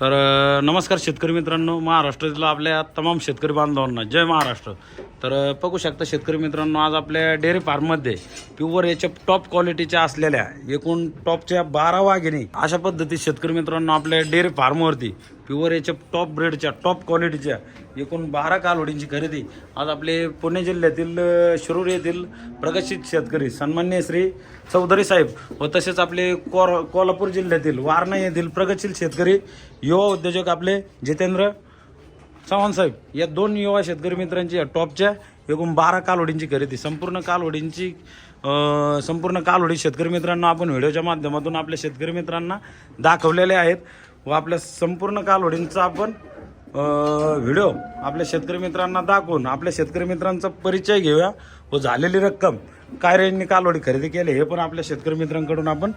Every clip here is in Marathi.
तर नमस्कार शेतकरी मित्रांनो, महाराष्ट्रातील आपल्या तमाम शेतकरी बांधवांना जय महाराष्ट्र. तर बघू शकता शेतकरी मित्रांनो, आज आपल्या डेअरी फार्ममध्ये प्युअर याच्या टॉप क्वालिटीच्या असलेल्या एकूण टॉपच्या 12 वाघिणी अशा पद्धतीत शेतकरी मित्रांनो आपल्या डेअरी फार्मवरती प्युअर याच्या टॉप ब्रेडच्या टॉप क्वालिटीच्या एकूण 12 कालवडींची खरेदी आज आपले पुणे जिल्ह्यातील शिरूर येथील प्रगतशील शेतकरी सन्माननीय श्री चौधरी साहेब व तसेच आपले कोल्हापूर जिल्ह्यातील वारणा येथील प्रगतशील शेतकरी युवा उद्योजक आपले जितेंद्र चव्हाण साहेब या दोन युवा शेतकरी मित्रांची टॉपच्या एकूण 12 कालवडींची खरेदी संपूर्ण कालवडी शेतकरी मित्रांना आपण व्हिडिओच्या माध्यमातून आपल्या शेतकरी मित्रांना दाखवलेले आहेत व आपल्या संपूर्ण कालवडींचा आपण व्हिडिओ आपल्या शेतकरी मित्रांना दाखवून आपल्या शेतकरी मित्रांचा परिचय घेऊया व झालेली रक्कम काय रेंजने कालवडी खरेदी केली हे पण आपल्या शेतकरी मित्रांकडून आपण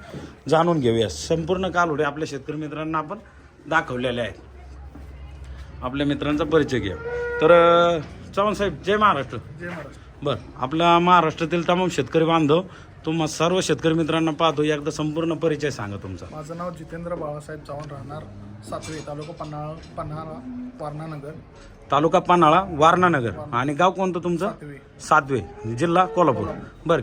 जाणून घेऊया. संपूर्ण कालवडी आपल्या शेतकरी मित्रांना आपण दाखवलेले आहेत. आपल्या मित्रांचा परिचय घ्या. तर चव्हाण साहेब जय महाराष्ट्र. जय महाराष्ट्र. बरं, आपल्या महाराष्ट्रातील तमाम शेतकरी बांधव तुम्हा सर्व शेतकरी मित्रांना पाहतो, एकदा संपूर्ण परिचय सांगा तुमचा. माझं नाव जितेंद्र बाळासाहेब चव्हाण, राहणार सातवे, तालुका पन्हाळा वारणानगर, तालुका पन्हाळा वारणानगर आणि गाव कोणतं तुमचं? सातवे, जिल्हा कोल्हापूर. बरं,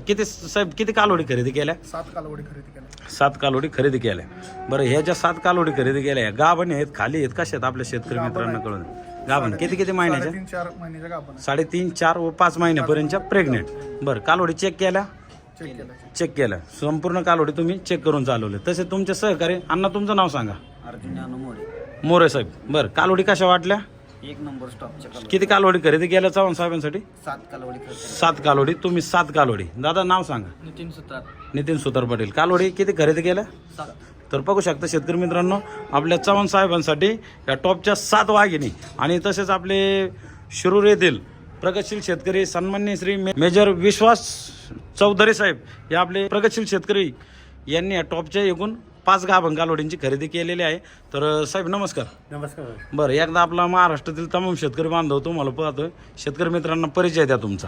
किती कालवडी खरेदी केल्या? 7 कालवडी खरेदी केल्या. 7 कालवडी खरेदी केल्या. बरं, ह्या ज्या 7 कालवडी खरेदी केल्या गाभण आहेत खाली आहेत कशा आहेत आपल्या शेतकरी मित्रांना कळून? गाभण किती महिन्याच्या? 3-4 महिन्याच्या गाभण. 3.5, 4 व 5 महिन्यापर्यंतच्या प्रेग्नेंट. बरं, कालवडी चेक केल्या? चेक केल्या. संपूर्ण कालवडी तुम्ही चेक करून चालवले. तसे तुमचे सहकारी अण्णा, तुमचं नाव सांगा. अर्जुन मोरे. मोरे साहेब. बरं, कालवडी कशा वाटल्या? 1 नंबर स्टॉपच्या. किती कालवडी खरेदी केल्या चव्हाण साहेबांसाठी? 7 कालवडी खरेदी. 7 कालवडी. तुम्ही 7 कालवडी. दादा नाव सांगा. नितीन सुतार पाटील. कालवडी किती खरेदी केल्या? 7. तर बघू शकता शेतकरी मित्रांनो, आपल्या चव्हाण साहेबांसाठी या टॉपच्या 7 वाघिणी आणि तसेच आपले शिरूर येथील प्रगतशील शेतकरी सन्माननीय श्री मेजर विश्वास चौधरी साहेब हे आपले प्रगतशील शेतकरी यांनी या टॉपच्या एकूण 5 गाभण कालवडींची खरेदी केलेली आहे. तर साहेब नमस्कार. नमस्कार. बरं, एकदा आपला महाराष्ट्रातील तमाम शेतकरी बांधव तुम्हाला पाहतोय, शेतकरी मित्रांना परिचय द्या तुमचा.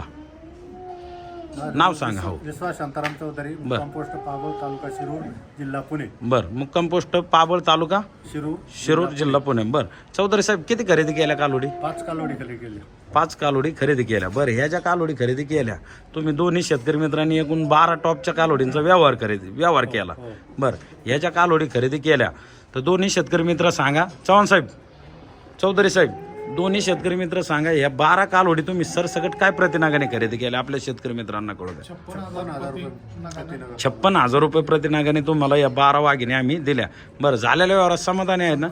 नाव सांगा. हो, विश्वास शांताराम चौधरी, कंपोस्ट पाबळ, तालुका शिरूर, जिल्हा पुणे. बरं, मग कंपोस्ट पाबळ, तालुका शिरूर, जिल्हा पुणे. बरं, चौधरी साहेब किती खरेदी केल्या कालवडी? 5 कालवडी खरेदी केल्या. 5 कालवडी खरेदी केल्या. बरं, ह्या ज्या कालवडी खरेदी केल्या तुम्ही दोन्ही शेतकरी मित्रांनी एकूण 12 टॉपच्या कालवडींचा व्यवहार केला. बरं, ह्या ज्या कालवडी खरेदी केल्या तर दोन्ही शेतकरी मित्र सांगा. चव्हाण साहेब, चौधरी साहेब, दोन्ही शेतकरी मित्र सांगा, या 12 कालवडी तुम्ही सरसकट काय प्रतिनागाने खरेदी केल्या आपल्या शेतकरी मित्रांना कळू द्या. 56,000 रुपये प्रतिनागाने तुम्हाला या 12 वाघिणी आम्ही दिल्या. बरं, झालेल्या व्यवहारात समाधानी आहे ना?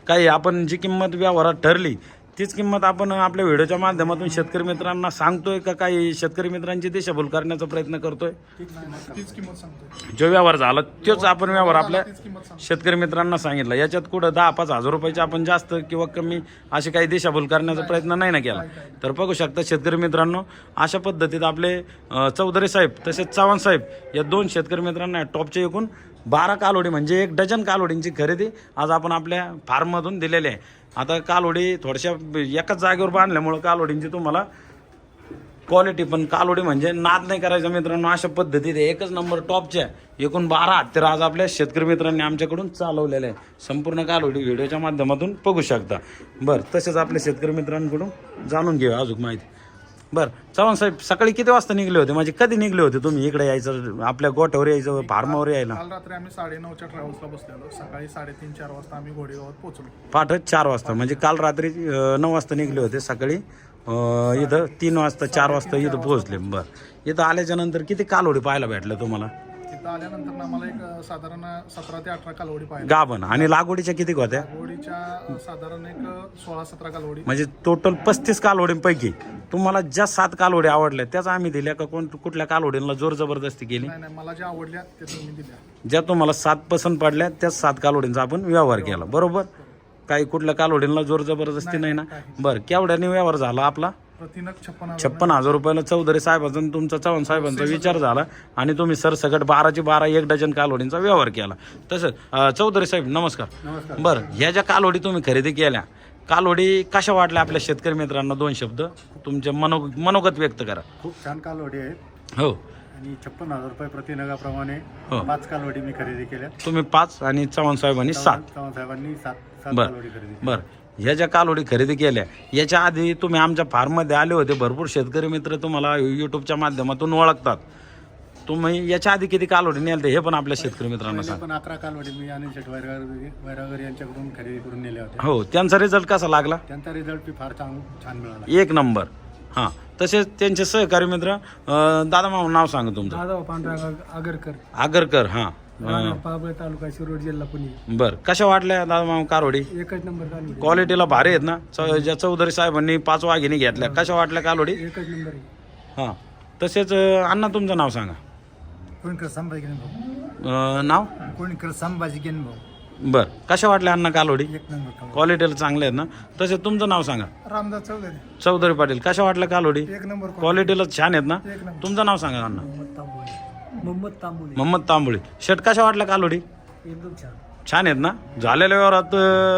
काही आपण जी किंमत व्यवहारात ठरली तीच किंमत आपण आपल्या व्हिडिओच्या माध्यमातून शेतकरी मित्रांना सांगतोय का काही शेतकरी मित्रांची दिशाभूल करण्याचा प्रयत्न करतोय? तीच किंमत सांगतो. जो व्यवहार झाला तोच आपण व्यवहार आपल्या शेतकरी मित्रांना सांगितला. याच्यात कुठं 10-5 हजार रुपयाचे आपण जास्त किंवा कमी अशी काही दिशाभूल करण्याचा प्रयत्न नाही ना केला. तर बघू शकता शेतकरी मित्रांनो, अशा पद्धतीत आपले चौधरी साहेब तसेच चव्हाण साहेब या 2 शेतकरी मित्रांना टॉपचे एकूण 12 कालवडी म्हणजे 1 डझन कालवडींची खरेदी आज आपण आपल्या फार्ममधून दिलेली आहे. आता कालवडी थोड्याशा एकाच जागेवर बांधल्यामुळं कालवडींची तुम्हाला क्वालिटी, पण कालवडी म्हणजे नाद नाही करायचा मित्रांनो. अशा पद्धतीत एकच नंबर टॉपच्या एकूण 12 हत्यार आज आपल्या शेतकरी मित्रांनी आमच्याकडून चालवलेले आहे. संपूर्ण कालवडी व्हिडिओच्या माध्यमातून बघू शकता. बरं, तसेच आपल्या शेतकरी मित्रांकडून जाणून घेऊया अजून माहिती. बरं, चव्हाण साहेब सकाळी किती वाजता निघले होते, म्हणजे कधी निघले होते तुम्ही इकडे यायचं, आपल्या गोठ्यावर यायचं, फार्मावर यायला? काल रात्री आम्ही 9:30च्या ट्रॅव्हल्सला बसलेलो. सकाळी 3:30-4 वाजता आम्ही घोडेगावात पोहोचलो. पहाटे 4 वाजता म्हणजे काल रात्री 9 वाजता निघले होते. सकाळी इथं 3 वाजता 4 वाजता इथं पोहोचले. बरं, इथं आल्याच्या नंतर किती कालवडी पाहायला भेटलं तुम्हाला? तिथं आल्यानंतर आम्हाला एक साधारण 17 ते 18 कालवडी पाहिजे. गाभण आणि लागवडीच्या किती होत्या? लागवडीच्या साधारण एक 16-17 कालवडी. म्हणजे टोटल 35 कालवडींपैकी तुम्हाला ज्या 7 कालवडी आवडल्या त्याच आम्ही दिल्या का कुठल्या कालवडींना जोर जबरदस्ती केली? नाही, मला ज्या आवडल्या त्या तुम्ही दिल्या. ज्या तुम्हाला 7 पसंत पडल्या त्याच 7 कालवडींचा आपण व्यवहार केला. बरोबर, काही कुठल्या कालवडींना जोर जबरदस्ती नाही ना? बरं, केवढ्याने व्यवहार झाला आपला? प्रतिनग 56,000 रुपयाला चौधरी साहेबांचा आणि तुमचा चव्हाण साहेबांचा विचार झाला आणि तुम्ही सरसकट 12ची 12 1 डझन कालवडींचा व्यवहार केला. तसंच चौधरी साहेब नमस्कार. बरं, ह्या ज्या कालवडी तुम्ही खरेदी केल्या, कालवडी कशा वाटल्या आपल्या शेतकरी मित्रांना? 2 शब्द तुमचे मनोगत व्यक्त करा. खूप छान कालवडी आहेत. हो, आणि 56,000 रुपये प्रति नगाप्रमाणे हो. 5 कालवडी मी खरेदी केल्या. तुम्ही 5 आणि चव्हाण साहेबांनी 7. चव्हाण साहेबांनी 7 बर कालवडी खरेदी केल्या. बर ह्या ज्या कालोडी खरेदी केल्या याच्या आधी तुम्ही आमच्या फार्ममध्ये आले होते. भरपूर शेतकरी मित्र तुम्हाला यूट्यूबच्या माध्यमातून ओळखतात. तुम्ही याच्या आधी किती कालोडी नेलते हे पण आपल्या शेतकरी मित्रांना पहिले सांग. पण 11 कालवडी मी अनिल शेट वैरागर यांच्याकडून खरेदी करून नेल्या होत्या. हो, त्यांचा रिझल्ट कसा लागला? त्यांचा रिझल्ट फार छान मिळाला. 1 नंबर. हां, तसेच त्यांचे सहकारी मित्र दादा मामा नाव सांगा तुमचं. दादा पांढरा आगरकर, आगरकर. हां, पाबळ तालुका शिरोड जिल्हा पुणे. बर कशा वाटल्या दादा मामा कालोडी? एकच नंबर कालवडी, क्वालिटीला भारी आहेत ना? ज्या चौधरी साहेबांनी 5 वाघिणी घेतल्या कशा वाटल्या कालोडी? एकच नंबर आहे. हां, तसेच अण्णा तुमचं नाव सांगा. कोणकर संभाजी भाऊ, नाव कोणकर संभाजी भाऊ. बर कशा वाटल्या अण्णा कालोडी? एक नंबर क्वालिटीला चांगले आहेत ना? तसेच तुमचं नाव सांगा. रामदास चौधरी, चौधरी पाटील कशा वाटल्या कालोडी? एक नंबर क्वालिटीला छान आहेत ना? एक नंबर. तुमचं नाव सांगा अण्णा. मोहम्मद तांबोळी, मोहम्मद तांबोळी. शर्ट कशा वाटल्या कालोडी? एकदम छान. छान आहेत ना? झालेल्या व्यवहारात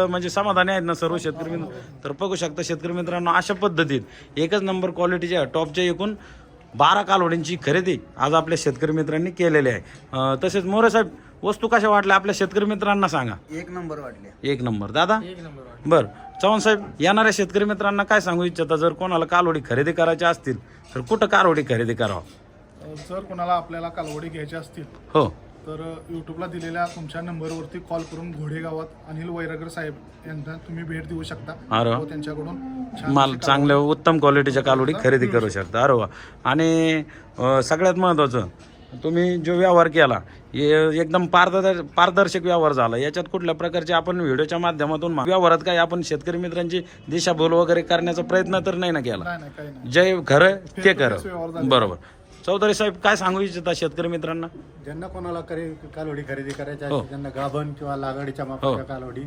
म्हणजे समाधानी आहेत ना सर्व शेतकरी मित्र? तर बघू शकता शेतकरी मित्रांनो, अशा पद्धतीत एकच नंबर क्वालिटीच्या टॉपच्या एकूण 12 कालवडींची खरेदी आज आपल्या शेतकरी मित्रांनी केलेली आहे. तसेच मोरे साहेब वस्तू कशा वाटल्या आपल्या शेतकरी मित्रांना सांगा. 1 नंबर वाटले. 1 नंबर. दादा? एक नंबर. बर चव्हाण साहेब, येणाऱ्या शेतकरी मित्रांना काय सांगू इच्छिता? जर कोणाला कालवडी खरेदी करायच्या असतील तर कुठं कालवडी खरेदी करावं? जर कोणाला आपल्याला कालवडी घ्यायच्या असतील हो, तर यूट्यूबला दिलेल्या तुमच्या नंबरवरती कॉल करून घोडेगावात अनिल वैरागर साहेब यांना तुम्ही भेट देऊ शकता. अरे वा. व त्यांच्याकडून छान माल अशी चांगल्या उत्तम क्वालिटीच्या कालवडी खरेदी करू शकता. अरे वा. आणि सगळ्यात महत्त्वाचं, तुम्ही जो व्यवहार केला हे एकदम पारदर्शक व्यवहार झाला. याच्यात कुठल्या प्रकारचे आपण व्हिडिओच्या माध्यमातून व्यवहारात काही आपण शेतकरी मित्रांची दिशाभूल वगैरे करण्याचा प्रयत्न तर नाही ना केला? नाही काही नाही. जे खरं ते व्यवहार खरं. झाले. बरोबर. चौधरी साहेब काय सांगू इच्छिता शेतकरी मित्रांना? ज्यांना कोणाला कालवडी खरेदी करायच्या हो. असतील, त्यांना गाभण किंवा लागडीच्या मापाच्या कालवडी,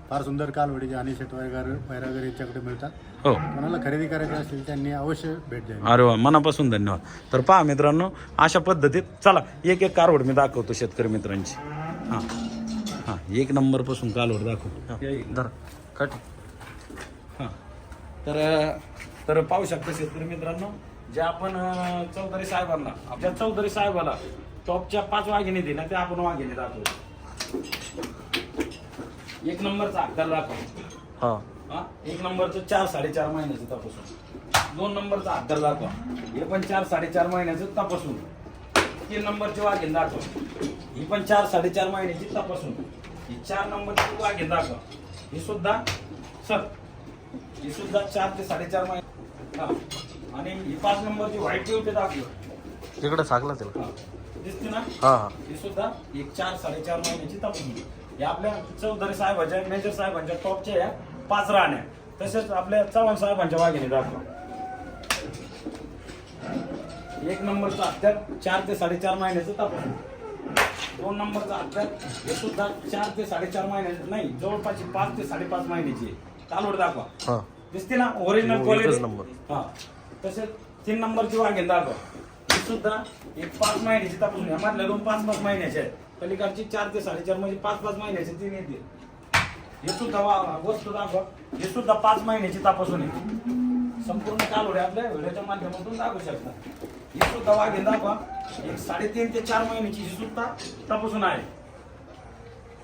फार सुंदर कालवडी अनिल शेट वैरागर यांच्याकडे मिळतात. हो, कोणाला खरेदी करायची असेल त्यांनी अवश्य भेट द्यावी. अरे वा, मनापासून धन्यवाद. तर पहा मित्रांनो, अशा पद्धतीत चला एक एक कारवड मी दाखवतो शेतकरी मित्रांची. हां हां, 1 नंबरपासून कालवड दाखवतो. धर कट. हां, तर पाहू शकता शेतकरी मित्रांनो, जे आपण चौधरी साहेबांना, आपल्या चौधरी साहेबाला टॉपच्या 5 वाघिणी दिल्या त्या आपण वाघिणी दाखवतो. 1 नंबरचा अक्कल दाखवा. हा, 1 नंबरचं 4-4.5 महिन्याचं तपासून. 2 नंबरचा अद्दर दाखवा, हे पण 4-4.5 महिन्याचं तपासून. 3 नंबरची वाघीण दाखवा, ही पण 4-4.5 महिन्याची तपासून. ही 4 नंबरची वाघीण दाखवा, ही सुद्धा ही सुद्धा 4 ते 4.5 महिने. हा, आणि ही 5 नंबरची व्हाईट ट्यूब दाखवा, तिकडे सांगला त्याला. दिसते ना? हा हा. ही सुद्धा एक 4-4.5 महिन्याची तपासून. या आपल्या चौधरी साहेबांच्या, मेजर साहेबांच्या टॉपच्या या 5 राहण्या. तसेच आपल्या चव्हाण साहेबांच्या वाघिणी दाखवा. 1 नंबरचा अत्तर 4 ते 4.5 महिन्याचं तपासून. 2 नंबरचा अत्तर हे सुद्धा 4 ते 4.5 महिन्याचं नाही, जवळपास 5 ते 5.5 महिन्याची कालवड दाखवा. हा. दिसते ना? Original quality. नंबर. हा, तसेच 3 नंबरची वाघीण दाखवा, ही सुद्धा एक 5 महिन्याची तपासून. या मधल्या 2 5-5 महिन्याच्या आहेत, पलीकडची 4 ते 4.5 म्हणजे 5-5 महिन्याचे 3 येतील. हे सुद्धा वस्तू दाखवा, हे सुद्धा 5 महिन्याची तपासून आहे. संपूर्ण कालवडे आपल्या व्हिडिओच्या माध्यमातून दाखवू शकता. ही सुद्धा वाघीण दाखवा, एक 3.5 ते 4 महिन्याची ही सुद्धा तपासून आहे.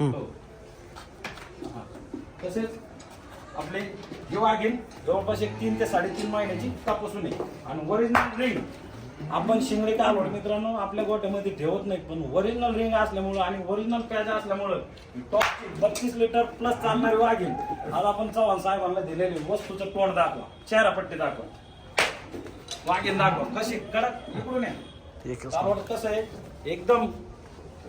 हो. हा. तसेच आपले हे वाघीण जवळपास एक 3 ते 3.5 महिन्याची तपासून आहे. आणि ओरिजिनल रिंग आपण शिंगडे कालवड मित्रांनो आपल्या गोट्यामध्ये ठेवत नाही, पण ओरिजिनल रिंग असल्यामुळं आणि ओरिजिनल पॅच असल्यामुळं टॉप 32 लिटर प्लस चालणारी वाघीण आज आपण चव्हाण साहेबांना दिलेली. वस्तूचं तोंड दाखवा, चेहरापट्टी दाखवा, वाघीण दाखवा कशी कडक. इकडून कालवड कसं आहे, एकदम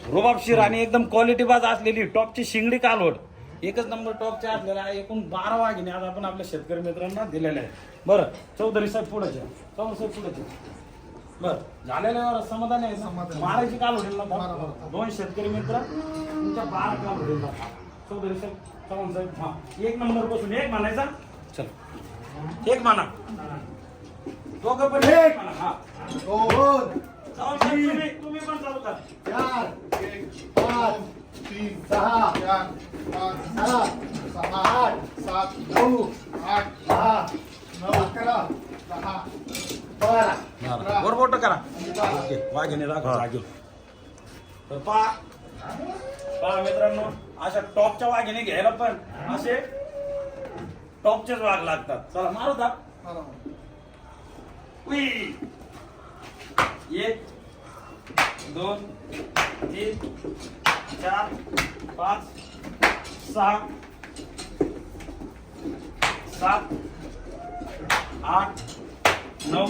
रुबाबशीर आणि एकदम क्वालिटी बाज असलेली टॉपची शिंगडी कालवड. एकच नंबर टॉपच्या असलेल्या एकूण 12 वाघिणी आज आपण आपल्या शेतकरी मित्रांना दिलेल्या आहेत. बरं चौधरी साहेब पुढे चौधरी साहेब पुढे. बर झालेल्या समाधान आहे. मारायची कालवडी ना 2 शेतकरी मित्र तुमच्या 12 कालवडी. चौधरी साहेब, चव्हाण साहेब, हा 1 नंबर पासून 1 म्हणायचा. चल 1 म्हणा, दोघं पण 1 म्हणा. हा चव्हाण साहेब तुम्ही पण चालू करा. 4 1 5 3 6 4 5 6 8 7 9 8 10 9 11 10 12 वर बोट करा. 12 वाघिणी दाखव जागेवर. तर पहा मित्रांनो, अशा टॉपच्या वाघिणी घ्यायला पण असे टॉपचेच वाघ लागतात. चला मारू दा. उई. 1 2 3 4 5 6 7 8 9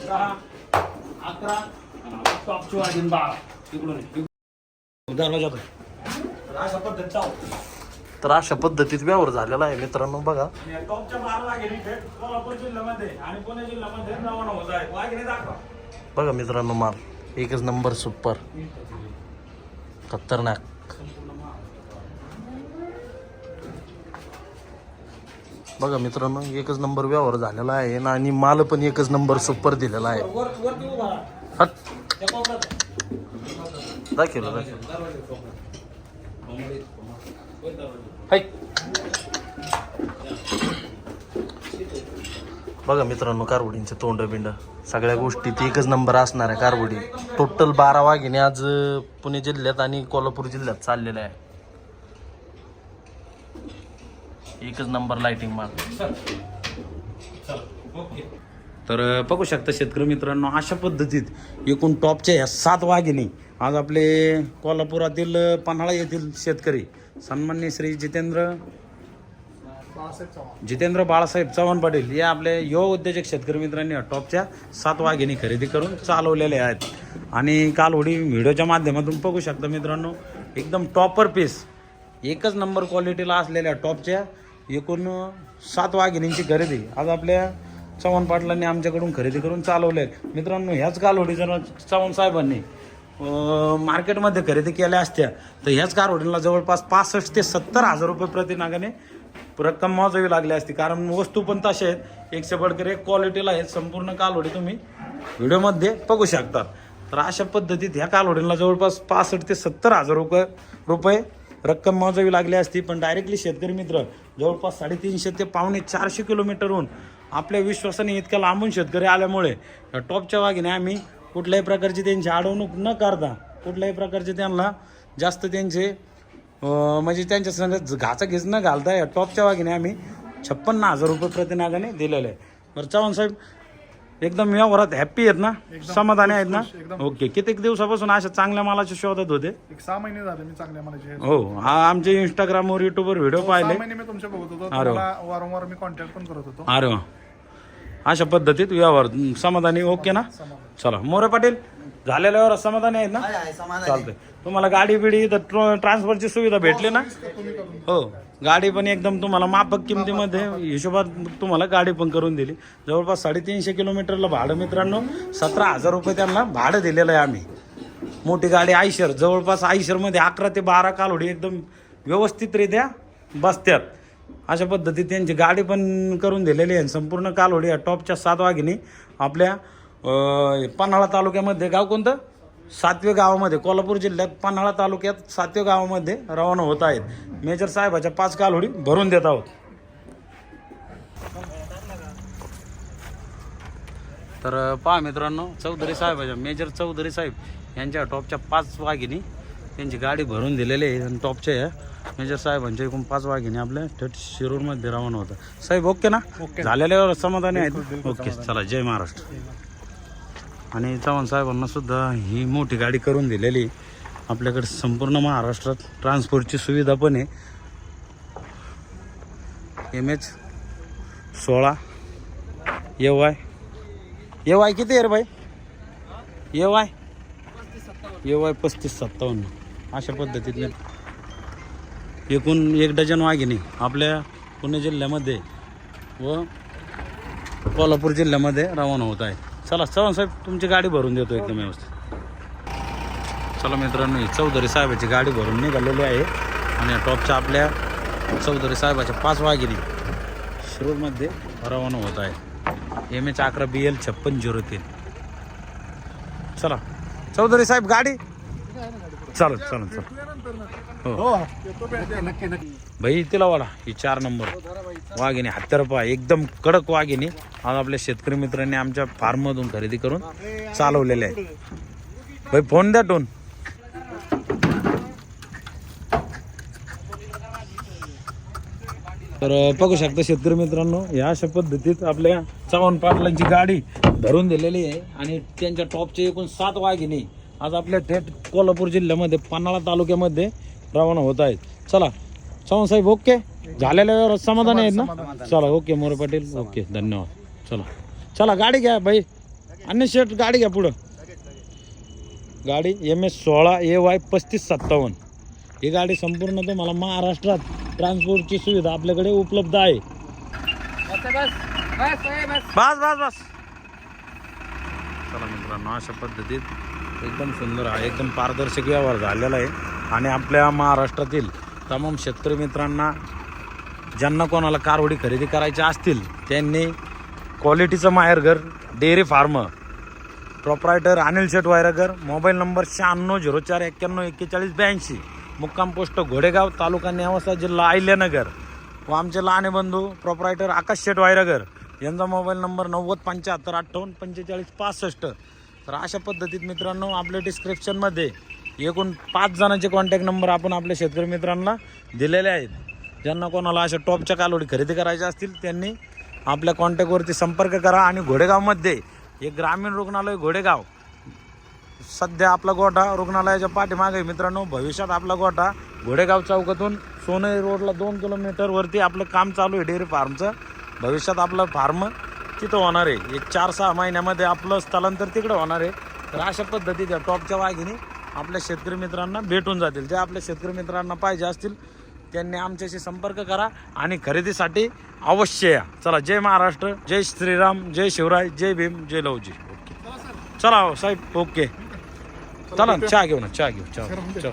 10 11 टॉपची वाघीण 12 तिकडून दरवाजा. तर अशा पद्धत चालू. तर अशा पद्धतीत व्यवहार झालेला आहे मित्रांनो. बघा टॉपच्या 12 वाघिणी थेट कोल्हापूर जिल्ह्यामध्ये आणि पुणे जिल्ह्यामध्ये रवाना होत आहे. वाघिणी दाखवा. बघा मित्रांनो, माल एकच नंबर, सुपर खतरनाक. बघा मित्रांनो, एकच नंबर व्यवहार झालेला आहे आणि माल पण एकच नंबर सुपर दिलेला आहे. वरती उभा राहा. हट त्या कोपऱ्यात. दाखवलं बघा मित्रांनो, कारवडींचे तोंड बिंड सगळ्या गोष्टीत एकच नंबर असणार आहे. कारवडी टोटल 12 वाघिणी आज पुणे जिल्ह्यात आणि कोल्हापूर जिल्ह्यात चाललेल्या आहे. एकच नंबर लाइटिंग माल. तर बघू शकता शेतकरी मित्रांनो, अशा पद्धतीत एकूण टॉपच्या ह्या 7 वाघिणी आज आपले कोल्हापुरातील पन्हाळा येथील शेतकरी सन्माननीय श्री जितेंद्र बाळासाहेब चव्हाण पाटील या आपले युवा उद्योजक शेतकरी मित्रांनी टॉपच्या 7 वाघिणी खरेदी करून चालवलेल्या आहेत. आणि कालवडी व्हिडिओच्या माध्यमातून बघू शकता मित्रांनो, एकदम टॉपर पीस एकच नंबर क्वालिटीला असलेल्या टॉपच्या एकूण 7 वाघिणींची खरेदी आज आपल्या चव्हाण पाटलांनी आमच्याकडून खरेदी करून चालवले आहेत. मित्रांनो, ह्याच कालवडी जर चव्हाण साहेबांनी मार्केटमध्ये खरेदी केल्या असत्या तर ह्याच कारवडीला जवळपास 65 ते 70 हजार रुपये प्रतिनागाने रक्कम मोजावी लागली असती. कारण वस्तू पण तशा आहेत, एकशे बडकर एक क्वालिटीला आहेत. संपूर्ण कालवडी तुम्ही व्हिडिओमध्ये बघू शकता. तर अशा पद्धतीत ह्या कालवडीला जवळपास 65 ते 70 हजार रुपये रक्कम मोजावी लागली असती. पण डायरेक्टली शेतकरी मित्र जवळपास 350 ते 450 किलोमीटरहून आपल्या विश्वासाने इतक्या लांबून शेतकरी आल्यामुळे या टॉपच्या वाघिणी आम्ही कुठल्याही प्रकारची त्यांची अडवणूक न करता, कुठल्याही प्रकारचे त्यांना जास्त त्यांचे म्हणजे त्यांच्या संग घाचा घिस न घालता या टॉपच्या वाघिणी आम्ही 56,000 रुपये प्रतिनागाने दिलेले आहे. बरं चव्हाण साहेब, एकदम व्यवहारात हॅप्पी आहेत ना, समाधानी आहेत ना? ओके. कित्येक दिवसापासून अशा चांगल्या मालाच्या शोधात होते? 6 महिने झाले मी चांगल्या मालाचे. हो, हा आमचे इंस्टाग्रामवर युट्यूबवर व्हिडिओ पाहिले. 6 महिने मी तुमच्या बघत होतो. तुम्हाला वारंवार मी कॉन्टॅक्ट पण करत होतो. अरे वा, अशा पद्धतीत व्यवहार समाधानी. ओके ना? चला मोरे पाटील, झालेल्या व्यवहार समाधानी आहेत ना? चालतंय. तुम्हाला गाडी बिडी तर ट्रान्सफरची सुविधा भेटली ना? हो, गाडी पण एकदम तुम्हाला माफक किमतीमध्ये हिशोबात तुम्हाला गाडी पण करून दिली. जवळपास 350 किलोमीटरला भाडं मित्रांनो 17,000 रुपये त्यांना भाडं दिलेलं आहे आम्ही. मोठी गाडी आयशर, जवळपास आयशरमध्ये 11 ते 12 कालवडी एकदम व्यवस्थितरित्या बसत्यात. अशा पद्धतीत त्यांची गाडी पण करून दिलेली आहे. संपूर्ण कालवडी या टॉपच्या 7 वाघिणी आपल्या पन्हाळा तालुक्यामध्ये, गाव कोणतं? 7वे गावामध्ये, कोल्हापूर जिल्ह्यात पन्हाळा तालुक्यात 7वे गावामध्ये रवाना होत आहेत. मेजर साहेबाच्या 5 कालवडी भरून देत आहोत. तर पहा मित्रांनो, चौधरी साहेबाच्या मेजर चौधरी साहेब यांच्या टॉपच्या 5 वाघिणी त्यांची गाडी भरून दिलेली आहे. आणि टॉपच्या या मेजर साहेबांच्या एकूण 5 वाघिणी आपल्या थेट शिरूरमध्ये रवाना होतं. साहेब ओके ना? झालेल्यावर समाधानी आहेत? ओके, चला, जय महाराष्ट्र. आणि चव्हाण साहेबांना सुद्धा ही मोठी गाडी करून दिलेली. आपल्याकडे संपूर्ण महाराष्ट्रात ट्रान्सपोर्टची सुविधा पण आहे. MH16 AY किती आहे रे बाई? AY 3557. अशा पद्धतीने एकूण 1 डझन वाघिणी आपल्या पुणे जिल्ह्यामध्ये व कोल्हापूर जिल्ह्यामध्ये रवाना होत आहे. चला चव्हाण साहेब, तुमची गाडी भरून देतो एकदम व्यवस्थित. चला मित्रांनो, ही चौधरी साहेबाची गाडी भरून निघालेली आहे. आणि टॉपच्या आपल्या चौधरी साहेबाच्या 5 वाघिणी शिरूरमध्ये रवाना होत आहे. MH11 BL 5603. चला चौधरी साहेब, गाडी चालत. हो, नक्की. भाई तिला वाला ही 4 नंबर वाघिणी हत्यारपा एकदम कडक वाघिणी आज आपल्या शेतकरी मित्रांनी आमच्या फार्म मधून खरेदी करून चालवलेले आहे. भाई फोन द्या टोन. तर बघू शकता शेतकरी मित्रांनो, या अशा पद्धतीत आपल्या चव्हाण पाटलांची गाडी धरून दिलेली आहे आणि त्यांच्या टॉपचे एकूण 7 वाघिणी आज आपल्या थेट कोल्हापूर जिल्ह्यामध्ये पन्हाळा तालुक्यामध्ये रवाना होत आहेत. चला चव्हाण साहेब ओके झालेल्या समाधानी आहेत ना. चला ओके मोरे पाटील ओके धन्यवाद. चला चला गाडी घ्या भाई. अन्य शेट गाडी घ्या पुढं. गाडी MS16 AY 3557 ही गाडी संपूर्ण तुम्हाला महाराष्ट्रात ट्रान्सपोर्टची सुविधा आपल्याकडे उपलब्ध आहे. बस बस बस. चला मित्रांनो, अशा पद्धतीत एकदम सुंदर आहे, एकदम पारदर्शक व्यवहार झालेला आहे आणि आपल्या महाराष्ट्रातील तमाम शेतकरी मित्रांना ज्यांना कोणाला कारवडी खरेदी करायच्या असतील त्यांनी क्वालिटीचं माहेरघर डेअरी फार्म प्रोप्रायटर अनिल शेट वायरगर, मोबाईल नंबर 9604914142, मुक्काम पोस्ट घोडेगाव, तालुका नेवासा, जिल्हा अहिल्यानगर व आमचे लहाने बंधू प्रोप्रायटर आकाश शेट वायरगर यांचा मोबाईल नंबर 9075584565. तर अशा पद्धतीत मित्रांनो आपल्या डिस्क्रिप्शनमध्ये एकूण 5 जणांचे कॉन्टॅक्ट नंबर आपण आपल्या शेतकरी मित्रांना दिलेले आहेत. ज्यांना कोणाला अशा टॉपच्या कालवडी खरेदी करायच्या असतील त्यांनी आपल्या कॉन्टॅक्टवरती संपर्क करा. आणि घोडेगावमध्ये एक ग्रामीण रुग्णालय घोडेगाव सध्या आपला गोठा रुग्णालयाच्या पाठीमागे मित्रांनो, भविष्यात आपला गोठा घोडेगाव चौकातून सोनेरी रोडला 2 किलोमीटरवरती आपलं काम चालू आहे डेअरी फार्मचं. भविष्यात आपलं फार्म तिथं होणार आहे. एक 4-6 महिन्यामध्ये आपलं स्थलांतर तिकडं होणार आहे. तर अशा पद्धतीच्या टॉपच्या वाघिणी आपल्या शेतकरी मित्रांना भेटून जातील. जे आपल्या शेतकरी मित्रांना पाहिजे असतील त्यांनी आमच्याशी संपर्क करा आणि खरेदीसाठी अवश्य या. चला जय महाराष्ट्र, जय श्रीराम, जय शिवराय, जय भीम, जय लवजी. ओके चला साहेब ओके चला चहा घेऊ ना, चहा घेऊ चहा.